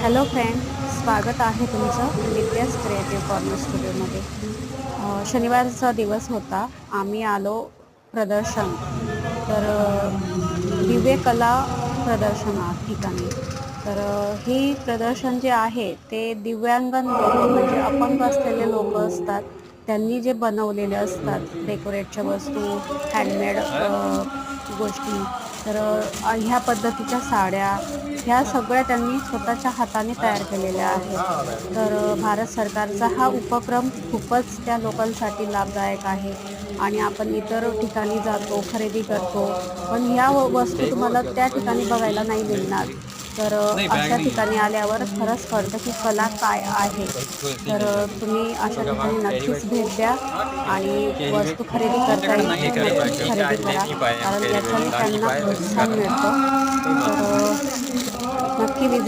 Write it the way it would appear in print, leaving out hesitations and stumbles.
Hello friend, स्वागत आहे तुमचं नित्यास क्रिएटिव्ह कॉर्नर स्टुडिओमध्ये. शनिवारचा दिवस होता. आम्ही आलो प्रदर्शन तर दिव्य कला प्रदर्शना ठिकाणी. तर ही प्रदर्शन जे आहे ते दिव्यांगन लोकं म्हणजे अपंग असलेले लोकं असतात. त्यांनी जे बनवलेले असतात डेकोरेटच्या वस्तू, हँडमेड गोष्टी. तर ह्या पद्धतीच्या साड्या ह्या सगळ्या त्यांनी स्वतःच्या हाताने तयार केलेल्या आहेत. तर भारत सरकारचा हा उपक्रम खूपच त्या लोकांसाठी लाभदायक आहे आणि आपण इतर ठिकाणी जातो, खरेदी करतो, पण ह्या वस्तू तुम्हाला त्या ठिकाणी बघायला नाही मिळणार. तर नहीं बैग अशा नहीं ठिकाणी है। आल्यावर खरंच कळतं की कला काय आहे. इसको ऐसे ही तर चल जाता तुम्ही है। अशा उसका ठिकाणी भाग कैरी नक्कीच बैग भेट द्या आणि कैरी बैग वस्तू खरेदी करता त्यांच्याकडे नाही येईल तर कैरी बैग नक्कीच जास्त खरेदी आज ले करा, नहीं पाए हम कारण कैरी बैग याच्याने ला नहीं त्यांना पाए तो इस प्रोत्साहन कारण मिळतं. कोई बात तर नहीं। नक्की विजिट